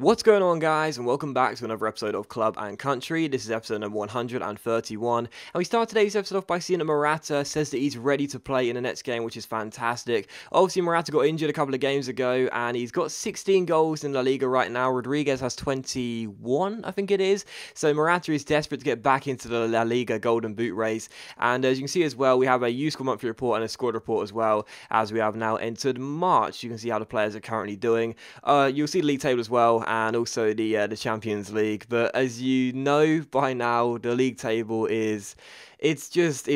What's going on, guys, and welcome back to another episode of Club and Country. This is episode number 131, and we start today's episode off by seeing that Morata says that he's ready to play in the next game, which is fantastic. Obviously, Morata got injured a couple of games ago, and he's got 16 goals in La Liga right now. Rodriguez has 21, I think it is. So Morata is desperate to get back into the La Liga Golden Boot race, and as you can see as well, we have a useful monthly report and a squad report as well, as we have now entered March. You can see how the players are currently doing. You'll see the league table as well, and also the Champions League. But as you know by now, the league table is it's just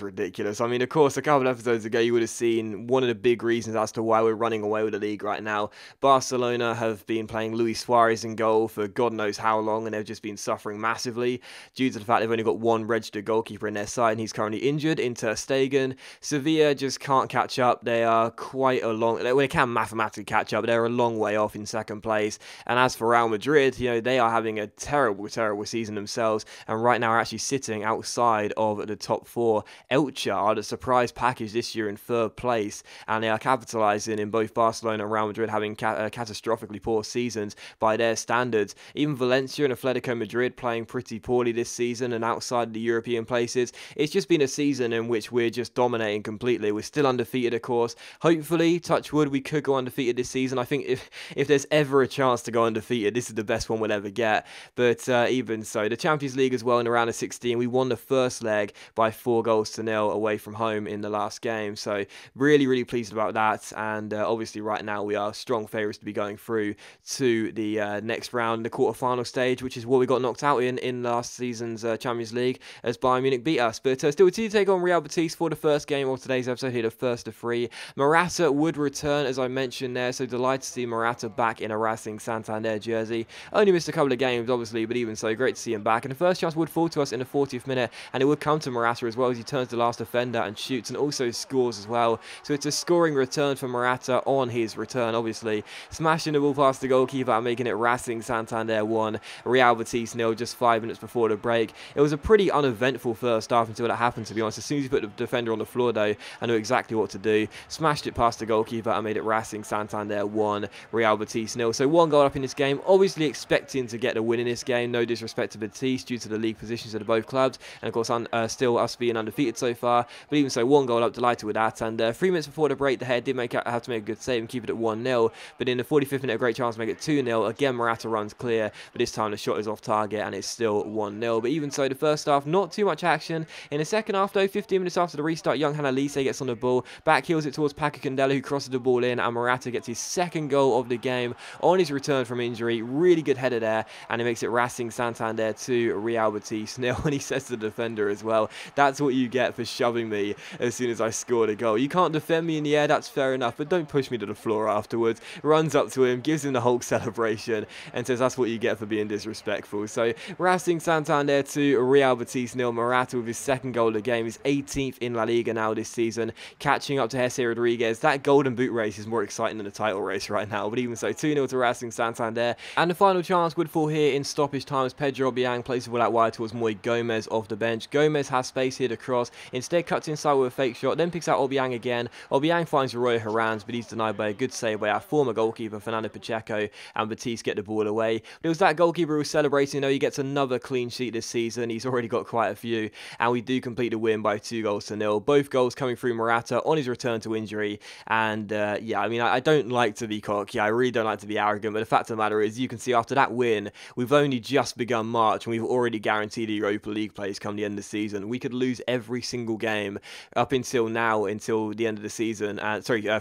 ridiculous. I mean, of course, a couple of episodes ago, you would have seen one of the big reasons as to why we're running away with the league right now. Barcelona have been playing Luis Suarez in goal for God knows how long, and they've just been suffering massively due to the fact they've only got one registered goalkeeper in their side, and he's currently injured in Ter Stegen. Sevilla just can't catch up. They are quite a long... Well, they can mathematically catch up, but they're a long way off in second place. And as for Real Madrid, you know, they are having a terrible season themselves, and right now are actually sitting outside of the top four. Elche are the surprise package this year in third place, and they are capitalising in both Barcelona and Real Madrid having catastrophically poor seasons by their standards. Even Valencia and Atletico Madrid playing pretty poorly this season and outside the European places. It's just been a season in which we're just dominating completely. We're still undefeated, of course. Hopefully, touch wood, we could go undefeated this season. I think if there's ever a chance to go undefeated, this is the best one we'll ever get. But even so, the Champions League as well in the round of 16, we won the first leg by 4-0 away from home in the last game. So really pleased about that. And obviously right now we are strong favourites to be going through to the next round, the quarter-final stage, which is what we got knocked out in last season's Champions League as Bayern Munich beat us. But still to take on Real Betis for the first game of today's episode here, the first of three. Morata would return, as I mentioned there, so delighted to see Morata back in a Racing Santander jersey. Only missed a couple of games, obviously, but even so, great to see him back. And the first chance would fall to us in the 40th minute, and it would come to Morata as well as he turns the last defender and shoots and also scores as well. So it's a scoring return for Morata on his return, obviously. Smashing the ball past the goalkeeper and making it Racing Santander 1, Real Betis 0 just 5 minutes before the break. It was a pretty uneventful first half until that happened, to be honest. As soon as he put the defender on the floor, though, I knew exactly what to do. Smashed it past the goalkeeper and made it Racing Santander 1, Real Betis 0. So one goal up in this game. Obviously expecting to get the win in this game. No disrespect to Betis due to the league positions of both clubs. And of course, still us being undefeated so far, but even so, one goal up, delighted with that. And 3 minutes before the break, the head did have to make a good save and keep it at 1-0, but in the 45th minute, a great chance to make it 2-0. Again, Morata runs clear, but this time the shot is off target and it's still 1-0. But even so, the first half, not too much action. In the second half, though, 15 minutes after the restart, young Hanalise gets on the ball, back heels it towards Paco Candela, who crosses the ball in, and Morata gets his second goal of the game on his return from injury. Really good header there, and it makes it Racing Santander 2, Real Betis 0. And he says to the defender as well, that's what you get for shoving me as soon as I scored a goal. You can't defend me in the air, that's fair enough, but don't push me to the floor afterwards. Runs up to him, gives him the Hulk celebration, and says that's what you get for being disrespectful. So Racing Santander 2, Real Betis 0. Morata with his second goal of the game. He's 18th in La Liga now this season, catching up to Jesse Rodriguez. That golden boot race is more exciting than the title race right now, but even so, 2-0 to Racing Santander. And the final chance would fall here in stoppage time as Pedro Obiang plays the ball out wide towards Moy Gomez off the bench. Gomez has space here to cross, instead cuts inside with a fake shot, then picks out Obiang again. Obiang finds Roy Herranz, but he's denied by a good save by our former goalkeeper Fernando Pacheco, and Betis get the ball away. But it was that goalkeeper who was celebrating, though. He gets another clean sheet this season. He's already got quite a few, and we do complete the win by 2-0. Both goals coming through Morata on his return to injury. And yeah, I mean, I don't like to be cocky. I really don't like to be arrogant, but the fact of the matter is, you can see after that win, we've only just begun March, and we've already guaranteed a Europa League place come the end of the season. We could lose every single game up until now, until the end of the season.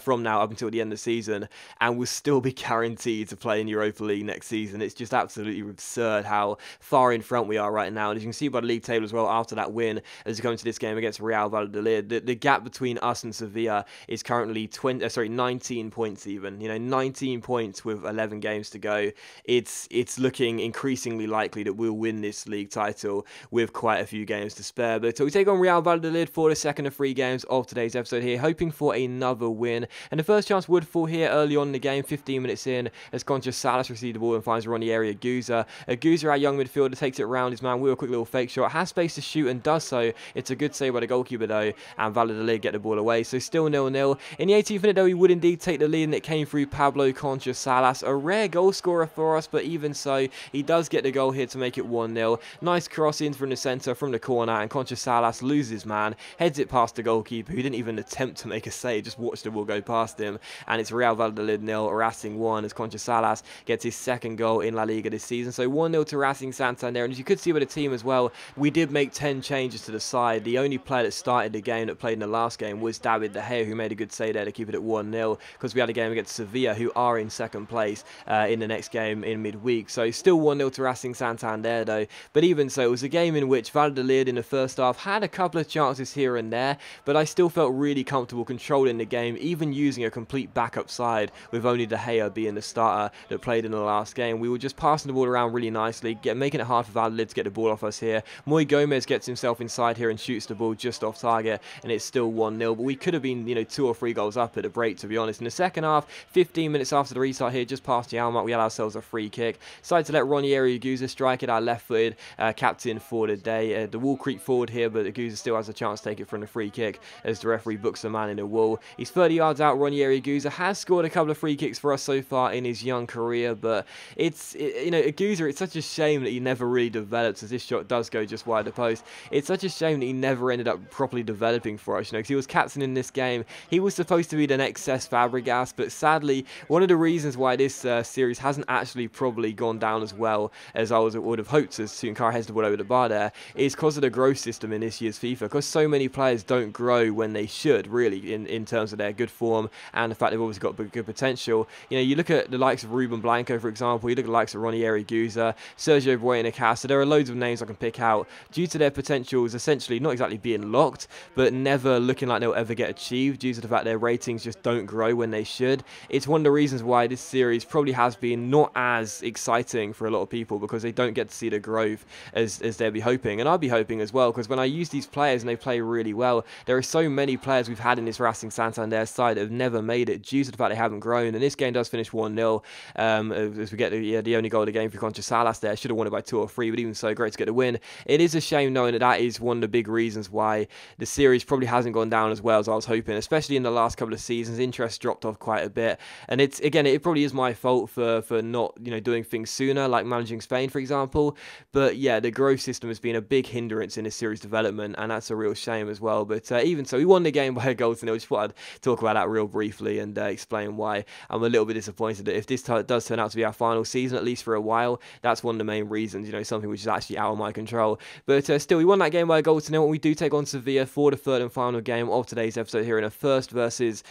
From now up until the end of the season, and we'll still be guaranteed to play in Europa League next season. It's just absolutely absurd how far in front we are right now. And as you can see by the league table as well, after that win, as we come into this game against Real Valladolid, the gap between us and Sevilla is currently 19 points even. You know, 19 points with 11 games to go. It's looking increasingly likely that we'll win this league title with quite a few games to spare. But we take on Real Valladolid for the second of 3 games of today's episode here, hoping for another win. And the first chance would fall here early on in the game, 15 minutes in, as Concha Salas receives the ball and finds Ranieri Aguza. Aguza, our young midfielder, takes it around his man with a quick little fake shot, has space to shoot and does so. It's a good save by the goalkeeper though, and Valladolid get the ball away, so still 0-0. In the 18th minute though, he would indeed take the lead, and it came through Pablo Concha Salas, a rare goal scorer for us, but even so, he does get the goal here to make it 1-0. Nice cross in from the centre, from the corner, and Concha Salas loses man, heads it past the goalkeeper, who didn't even attempt to make a save, just watched the ball go past him, and it's Real Valladolid 0, Racing 1, as Concha Salas gets his second goal in La Liga this season. So 1-0 to Racing Santander, and as you could see with the team as well, we did make 10 changes to the side. The only player that started the game that played in the last game was David De Gea, who made a good save there to keep it at 1-0, because we had a game against Sevilla, who are in second place in the next game in midweek. So still 1-0 to Racing Santander though, but even so, it was a game in which Valladolid in the first half had a couple of chances here and there, but I still felt really comfortable controlling the game, even using a complete backup side with only De Gea being the starter that played in the last game. We were just passing the ball around really nicely, making it hard for Valladolid to get the ball off us here. Moy Gomez gets himself inside here and shoots the ball just off target, and it's still 1-0, but we could have been, 2 or 3 goals up at the break, to be honest. In the second half, 15 minutes after the restart here, just past the hour mark, we had ourselves a free kick. Decided to let Ranieri Aguza strike it, our left-footed captain for the day. The wall creep forward here, but Aguza still has a chance to take it from the free kick as the referee books the man in the wall. He's 30 yards out. Ranieri Aguza has scored a couple of free kicks for us so far in his young career, but Aguza, it's such a shame that he never really develops, as this shot does go just wide the post. It's such a shame that he never ended up properly developing for us, because he was captain in this game. He was supposed to be the next Cesc Fabregas, but sadly, one of the reasons why this series hasn't actually probably gone down as well as I would have hoped, as Tunkara heads the ball over the bar there, is because of the growth system in this year's FIFA, because so many players don't grow when they should, really, in terms of their good form and the fact they've always got good potential. You look at the likes of Ruben Blanco, for example, you look at the likes of Ranieri Aguza, Sergio Buenacasa, there are loads of names I can pick out due to their potentials essentially not exactly being locked, but never looking like they'll ever get achieved due to the fact their ratings just don't grow when they should. It's one of the reasons why this series probably has been not as exciting for a lot of people, because they don't get to see the growth as they'll be hoping, and I'll be hoping as well, because when I use these players and they play really well, there are so many players we've had in this Racing Santander side that have never made it due to the fact they haven't grown, and this game does finish 1-0 as we get the only goal of the game for Concha Salas there. Should have won it by 2 or 3, but even so, great to get the win. It is a shame knowing that is one of the big reasons why the series probably hasn't gone down as well as I was hoping, especially in the last couple of seasons. Interest dropped off quite a bit, and it probably is my fault for not doing things sooner, like managing Spain, for example. But yeah, the growth system has been a big hindrance in this series development, and that's a real shame as well. But even so, we won the game by a goal to 0. Just thought I'd talk about that real briefly and explain why I'm a little bit disappointed that if this does turn out to be our final season, at least for a while, that's one of the main reasons, something which is actually out of my control. But still, we won that game by a goal to 0, and we do take on Sevilla for the third and final game of today's episode here in a first versus,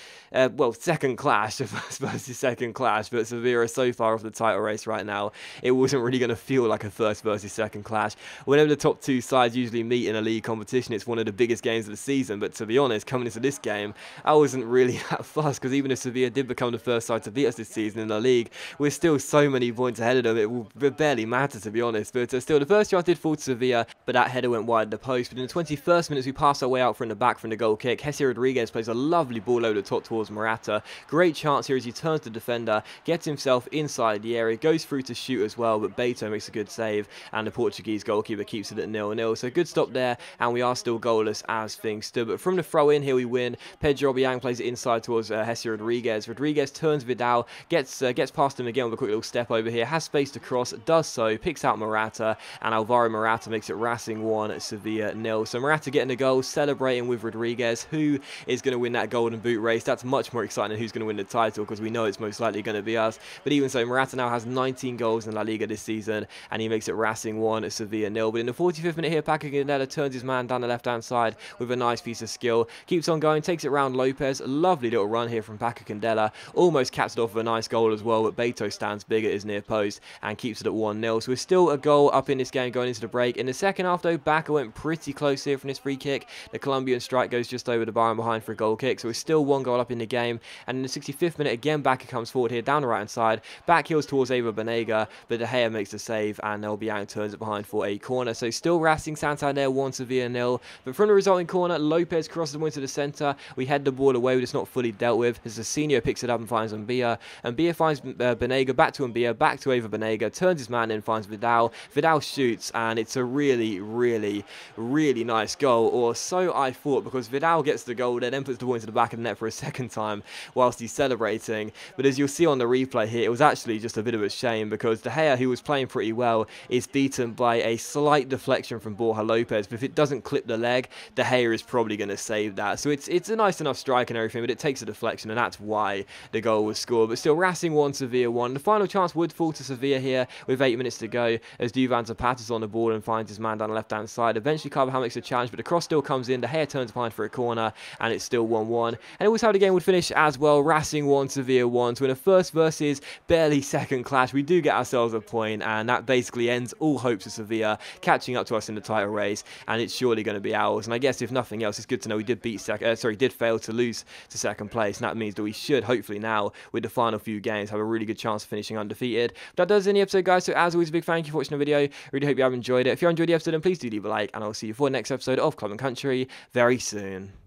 second clash, first versus second clash, but Sevilla are so far off the title race right now, it wasn't really going to feel like a first versus second clash. Whenever the top 2 sides usually meet in a league competition, it's one of the biggest games of the season, but to be honest, coming into this game, I wasn't really that fussed, because even if Sevilla did become the first side to beat us this season in the league, we're still so many points ahead of them, it will barely matter, to be honest. But still, the first chance did fall to Sevilla, but that header went wide of the post. But in the 21st minute, we pass our way out from the back from the goal kick. Jesse Rodriguez plays a lovely ball over the top towards Morata. Great chance here as he turns to the defender, gets himself inside the area, goes through to shoot as well, but Beto makes a good save, and the Portuguese goalkeeper keeps it at 0-0. So good stop there, and we are still goalless as things stood. But from the throw in here, we win. Pedro Obiang plays it inside towards Jesse Rodriguez. Rodriguez turns Vidal, gets past him again with a quick little step over here, has space to cross, does so, picks out Morata, and Alvaro Morata makes it Racing 1, Sevilla 0. So Morata getting the goal, celebrating with Rodriguez, who is going to win that golden boot race. That's much more exciting than who's going to win the title, because we know it's most likely going to be us. But even so, Morata now has 19 goals in La Liga this season, and he makes it Racing 1, Sevilla 0. But in the 45th minute here, Paco Candela turns his man down the left-hand side with a nice piece of skill, keeps on going, takes it round Lopez. Lovely little run here from Paco Candela, almost caps it off with a nice goal as well, but Beto stands big at his near post and keeps it at 1-0. So we're still a goal up in this game going into the break. In the second half though, Baca went pretty close here from this free kick. The Colombian strike goes just over the bar and behind for a goal kick, so we're still 1 goal up in the game. And in the 65th minute again, Baca comes forward here down the right hand side, back heels towards Eva Banega, but De Gea makes the save, and Obiang turns it behind for a corner. So still Racing Santander Santander 1, Sevilla 0. But from the resulting corner, Lopez crosses the ball into the centre. We head the ball away, but it's not fully dealt with. As Zacinho picks it up and finds Mbia. Mbia finds Banega, back to Mbia, back to Ava Banega, turns his man in, finds Vidal. Vidal shoots, and it's a really, really, really nice goal, or so I thought, because Vidal gets the goal there, then puts the ball into the back of the net for a second time whilst he's celebrating. But as you'll see on the replay here, it was actually just a bit of a shame, because De Gea, who was playing pretty well, is beaten by a slight deflection from Borja Lopez. But if it doesn't clip the leg, De Gea is probably going to save that. So it's a nice enough strike and everything, but it takes a deflection, and that's why the goal was scored. But still, Racing 1, Sevilla 1. The final chance would fall to Sevilla here with 8 minutes to go, as Duvan Zapata's on the ball and finds his man down the left-hand side. Eventually, Carvajal makes a challenge, but the cross still comes in. De Gea turns behind for a corner, and it's still 1-1. And it was how the game would finish as well. Racing 1, Sevilla 1. So in a first versus barely second clash, we do get ourselves a point, and that basically ends all hopes of Sevilla catching up to us in the title race, and it's surely going to be ours. And I guess if nothing else, it's good to know we did did fail to lose to second place, and that means that we should hopefully now, with the final few games, have a really good chance of finishing undefeated. But that does end the episode, guys. So as always, a big thank you for watching the video. Really hope you have enjoyed it. If you enjoyed the episode, then please do leave a like, and I'll see you for the next episode of Club and Country very soon.